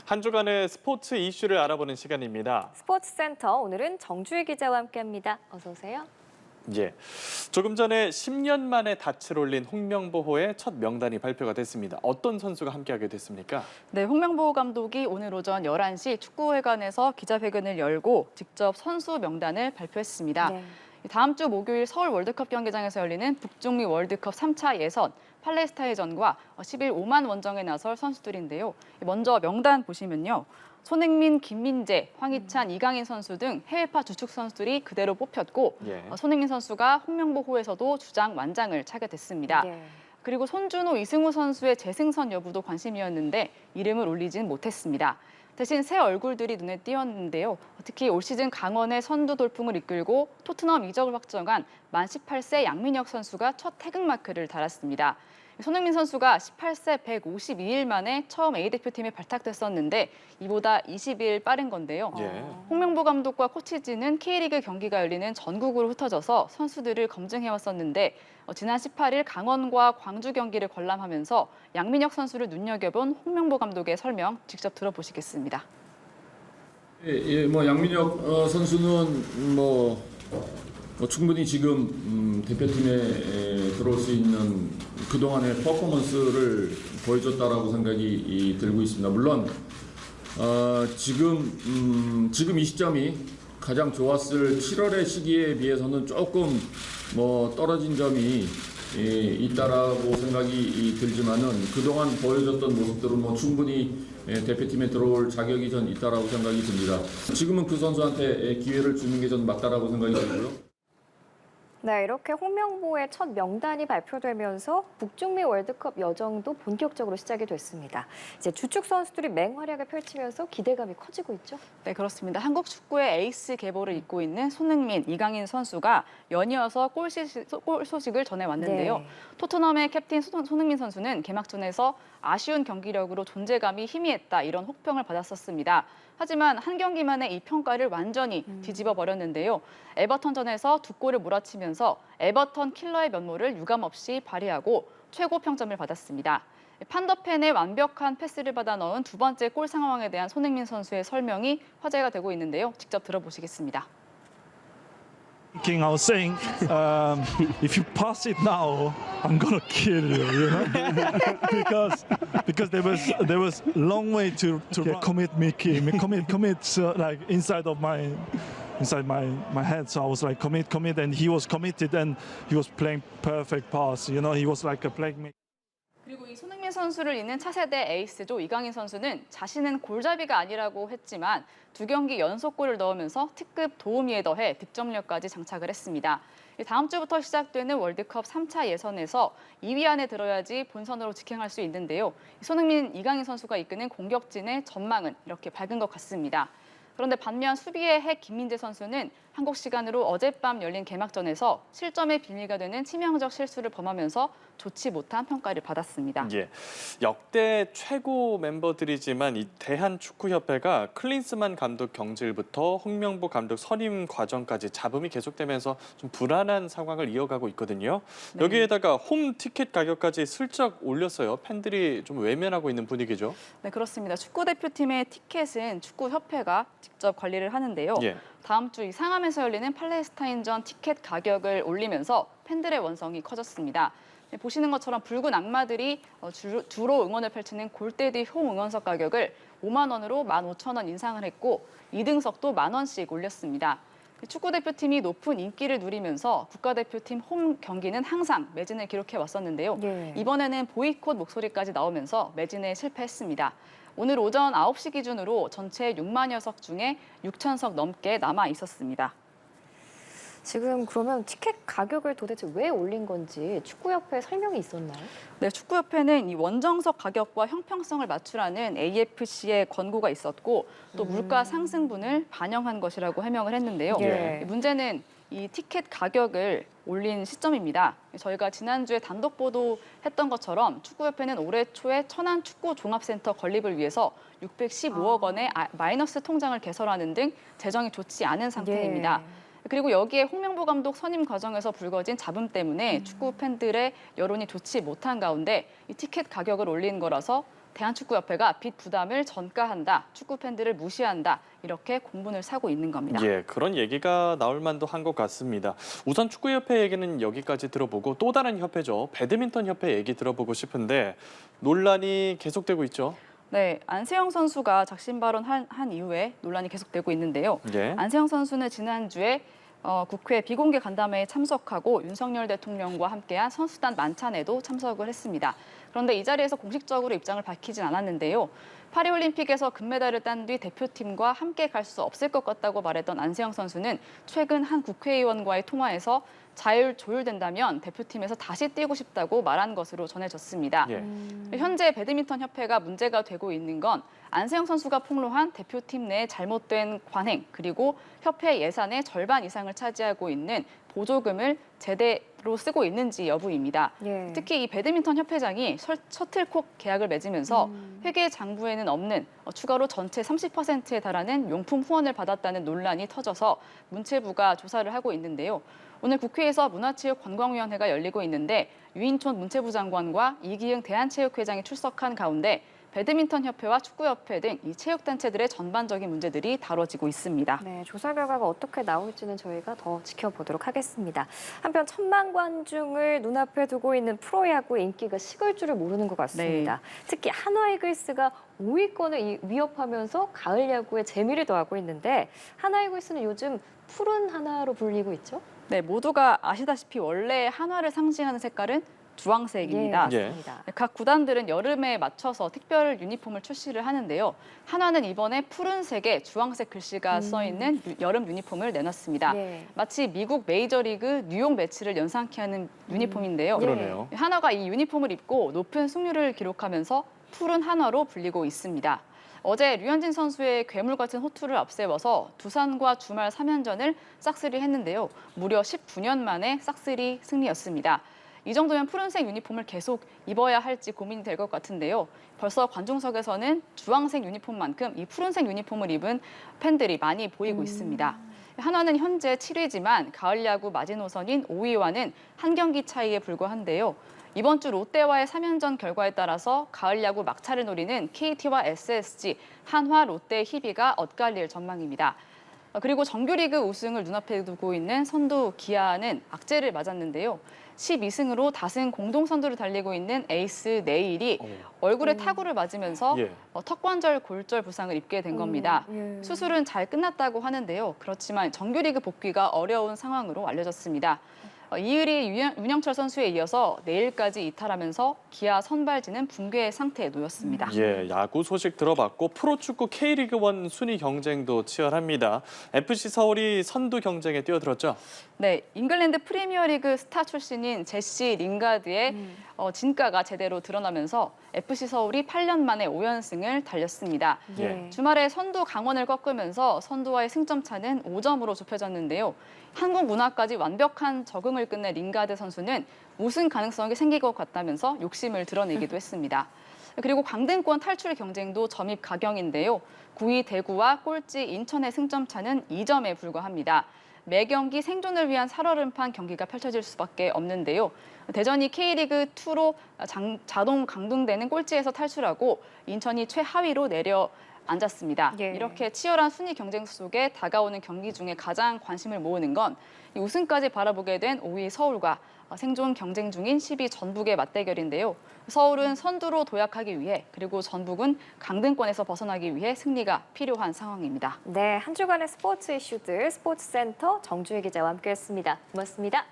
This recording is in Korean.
한 주간의 스포츠 이슈를 알아보는 시간입니다. 스포츠센터 오늘은 정주희 기자와 함께합니다. 어서 오세요. 예, 조금 전에 10년 만에 닻을 올린 홍명보호의 첫 명단이 발표가 됐습니다. 어떤 선수가 함께하게 됐습니까? 네, 홍명보 감독이 오늘 오전 11시 축구회관에서 기자회견을 열고 직접 선수 명단을 발표했습니다. 네. 다음 주 목요일 서울 월드컵 경기장에서 열리는 북중미 월드컵 3차 예선 팔레스타인전과 10일 오만 원정에 나설 선수들인데요. 먼저 명단 보시면요. 손흥민, 김민재, 황희찬, 이강인 선수 등 해외파 주축 선수들이 그대로 뽑혔고 손흥민 선수가 홍명보호에서도 주장 완장을 차게 됐습니다. 네. 그리고 손준호, 이승우 선수의 재승선 여부도 관심이었는데 이름을 올리진 못했습니다. 대신 새 얼굴들이 눈에 띄었는데요. 특히 올 시즌 강원의 선두 돌풍을 이끌고 토트넘 이적을 확정한 만 18세 양민혁 선수가 첫 태극마크를 달았습니다. 손흥민 선수가 18세 152일 만에 처음 A대표팀에 발탁됐었는데 이보다 20일 빠른 건데요. 홍명보 감독과 코치진은 K리그 경기가 열리는 전국으로 흩어져서 선수들을 검증해왔었는데 지난 18일 강원과 광주 경기를 관람하면서 양민혁 선수를 눈여겨본 홍명보 감독의 설명 직접 들어보시겠습니다. 양민혁 선수는 충분히 지금 대표팀에 들어올 수 있는 그동안의 퍼포먼스를 보여줬다라고 생각이 들고 있습니다. 물론 지금 이 시점이 가장 좋았을 7월의 시기에 비해서는 조금 떨어진 점이 있다라고 생각이 들지만은 그동안 보여줬던 모습들은 충분히 대표팀에 들어올 자격이 전 있다라고 생각이 듭니다. 지금은 그 선수한테 기회를 주는 게 전 맞다라고 생각이 들고요. 네, 이렇게 홍명보의 첫 명단이 발표되면서 북중미 월드컵 여정도 본격적으로 시작이 됐습니다. 이제 주축 선수들이 맹활약을 펼치면서 기대감이 커지고 있죠? 네, 그렇습니다. 한국 축구의 에이스 계보를 잇고 있는 손흥민, 이강인 선수가 연이어서 골 소식을 전해왔는데요. 네. 토트넘의 캡틴 손흥민 선수는 개막전에서 아쉬운 경기력으로 존재감이 희미했다 이런 혹평을 받았었습니다. 하지만 한 경기만에 이 평가를 완전히 뒤집어 버렸는데요. 에버턴전에서 두 골을 몰아치면서 에버턴 킬러의 면모를 유감없이 발휘하고 최고 평점을 받았습니다. 판더펜의 완벽한 패스를 받아 넣은 두 번째 골 상황에 대한 손흥민 선수의 설명이 화제가 되고 있는데요. 직접 들어보시겠습니다. I was saying, if you pass it now, I'm gonna kill you, you know, because there was long way to commit Mickey, commit like inside my head. So I was like commit, and he was committed, and he was playing perfect pass. You know, he was like a playmaker. 그리고 이 손흥민 선수를 잇는 차세대 에이스죠. 이강인 선수는 자신은 골잡이가 아니라고 했지만 두 경기 연속골을 넣으면서 특급 도우미에 더해 득점력까지 장착을 했습니다. 다음 주부터 시작되는 월드컵 3차 예선에서 2위 안에 들어야지 본선으로 직행할 수 있는데요. 손흥민, 이강인 선수가 이끄는 공격진의 전망은 이렇게 밝은 것 같습니다. 그런데 반면 수비의 핵 김민재 선수는 한국 시간으로 어젯밤 열린 개막전에서 실점의 빌미가 되는 치명적 실수를 범하면서 좋지 못한 평가를 받았습니다. 예, 역대 최고 멤버들이지만 이 대한축구협회가 클린스만 감독 경질부터 홍명보 감독 선임 과정까지 잡음이 계속되면서 좀 불안한 상황을 이어가고 있거든요. 여기에다가 홈 티켓 가격까지 슬쩍 올렸어요. 팬들이 좀 외면하고 있는 분위기죠. 네, 그렇습니다. 축구대표팀의 티켓은 축구협회가 직접 관리를 하는데요. 다음 주 이 상암에서 열리는 팔레스타인전 티켓 가격을 올리면서 팬들의 원성이 커졌습니다. 보시는 것처럼 붉은 악마들이 주로 응원을 펼치는 골대디 홈 응원석 가격을 5만 원으로 15,000원 인상을 했고 2등석도 10,000원씩 올렸습니다. 축구대표팀이 높은 인기를 누리면서 국가대표팀 홈 경기는 항상 매진을 기록해 왔었는데요. 이번에는 보이콧 목소리까지 나오면서 매진에 실패했습니다. 오늘 오전 9시 기준으로 전체 6만여 석 중에 6,000석 넘게 남아 있었습니다. 지금 그러면 티켓 가격을 도대체 왜 올린 건지 축구협회 설명이 있었나요? 네, 축구협회는 이 원정석 가격과 형평성을 맞추라는 AFC의 권고가 있었고 또 물가 상승분을 반영한 것이라고 해명을 했는데요. 문제는 이 티켓 가격을 올린 시점입니다. 저희가 지난주에 단독 보도했던 것처럼 축구협회는 올해 초에 천안 축구 종합센터 건립을 위해서 615억 원의 마이너스 통장을 개설하는 등 재정이 좋지 않은 상태입니다. 그리고 여기에 홍명보 감독 선임 과정에서 불거진 잡음 때문에 축구 팬들의 여론이 좋지 못한 가운데 이 티켓 가격을 올린 거라서 대한축구협회가 빚 부담을 전가한다, 축구 팬들을 무시한다 이렇게 공분을 사고 있는 겁니다. 예, 그런 얘기가 나올 만도 한 것 같습니다. 우선 축구협회 얘기는 여기까지 들어보고 또 다른 협회죠. 배드민턴 협회 얘기 들어보고 싶은데 논란이 계속되고 있죠. 네, 안세영 선수가 작심 발언한 이후에 논란이 계속되고 있는데요. 예. 안세영 선수는 지난주에 국회 비공개 간담회에 참석하고 윤석열 대통령과 함께한 선수단 만찬에도 참석을 했습니다. 그런데 이 자리에서 공식적으로 입장을 밝히진 않았는데요. 파리올림픽에서 금메달을 딴 뒤 대표팀과 함께 갈 수 없을 것 같다고 말했던 안세영 선수는 최근 한 국회의원과의 통화에서 자율 조율된다면 대표팀에서 다시 뛰고 싶다고 말한 것으로 전해졌습니다. 예. 현재 배드민턴 협회가 문제가 되고 있는 건 안세영 선수가 폭로한 대표팀 내 잘못된 관행 그리고 협회 예산의 절반 이상을 차지하고 있는 보조금을 제대로 쓰고 있는지 여부입니다. 예. 특히 이 배드민턴 협회장이 셔틀콕 계약을 맺으면서 회계 장부에는 없는 추가로 전체 30%에 달하는 용품 후원을 받았다는 논란이 터져서 문체부가 조사를 하고 있는데요. 오늘 국회에서 문화체육관광위원회가 열리고 있는데 유인촌 문체부 장관과 이기흥 대한체육회장이 출석한 가운데 배드민턴 협회와 축구협회 등 이 체육단체들의 전반적인 문제들이 다뤄지고 있습니다. 네, 조사 결과가 어떻게 나올지는 저희가 더 지켜보도록 하겠습니다. 한편 1,000만 관중을 눈앞에 두고 있는 프로야구의 인기가 식을 줄을 모르는 것 같습니다. 특히 한화이글스가 5위권을 위협하면서 가을 야구에 재미를 더하고 있는데 한화이글스는 요즘 푸른 한화로 불리고 있죠? 네, 모두가 아시다시피 원래 한화를 상징하는 색깔은 주황색입니다. 예, 맞습니다. 각 구단들은 여름에 맞춰서 특별 유니폼을 출시를 하는데요. 한화는 이번에 푸른색에 주황색 글씨가 써 있는 여름 유니폼을 내놨습니다. 예. 마치 미국 메이저리그 뉴욕 매치를 연상케 하는 유니폼인데요. 그러네요. 한화가 이 유니폼을 입고 높은 승률을 기록하면서 푸른 한화로 불리고 있습니다. 어제 류현진 선수의 괴물 같은 호투를 앞세워서 두산과 주말 3연전을 싹쓸이 했는데요. 무려 19년 만에 싹쓸이 승리였습니다. 이 정도면 푸른색 유니폼을 계속 입어야 할지 고민이 될 것 같은데요. 벌써 관중석에서는 주황색 유니폼만큼 이 푸른색 유니폼을 입은 팬들이 많이 보이고 있습니다. 한화는 현재 7위지만 가을 야구 마지노선인 5위와는 한 경기 차이에 불과한데요. 이번 주 롯데와의 3연전 결과에 따라서 가을 야구 막차를 노리는 KT와 SSG, 한화, 롯데, 희비가 엇갈릴 전망입니다. 그리고 정규리그 우승을 눈앞에 두고 있는 선두 기아는 악재를 맞았는데요. 12승으로 다승 공동 선두를 달리고 있는 에이스 내일이 얼굴에 타구를 맞으면서 예. 턱관절 골절 부상을 입게 된 겁니다. 예. 수술은 잘 끝났다고 하는데요. 그렇지만 정규리그 복귀가 어려운 상황으로 알려졌습니다. 이을이 윤영철 선수에 이어서 내일까지 이탈하면서 기아 선발진은 붕괴 상태에 놓였습니다. 예, 야구 소식 들어봤고 프로축구 K리그1 순위 경쟁도 치열합니다. FC 서울이 선두 경쟁에 뛰어들었죠? 네, 잉글랜드 프리미어리그 스타 출신인 제시 링가드의 진가가 제대로 드러나면서 FC 서울이 8년 만에 5연승을 달렸습니다. 예. 주말에 선두 강원을 꺾으면서 선두와의 승점 차는 5점으로 좁혀졌는데요. 한국 문화까지 완벽한 적응을 끝낸 링가드 선수는 우승 가능성이 생길 것 같다면서 욕심을 드러내기도 했습니다. 그리고 강등권 탈출 경쟁도 점입 가경인데요. 9위 대구와 꼴찌 인천의 승점 차는 2점에 불과합니다. 매 경기 생존을 위한 살얼음판 경기가 펼쳐질 수밖에 없는데요. 대전이 K리그2로 자동 강등되는 꼴찌에서 탈출하고 인천이 최하위로 내려앉았습니다. 예. 이렇게 치열한 순위 경쟁 속에 다가오는 경기 중에 가장 관심을 모으는 건 이 우승까지 바라보게 된 5위 서울과 생존 경쟁 중인 10위 전북의 맞대결인데요. 서울은 선두로 도약하기 위해 그리고 전북은 강등권에서 벗어나기 위해 승리가 필요한 상황입니다. 네, 한 주간의 스포츠 이슈들 스포츠센터 정주혜 기자와 함께했습니다. 고맙습니다.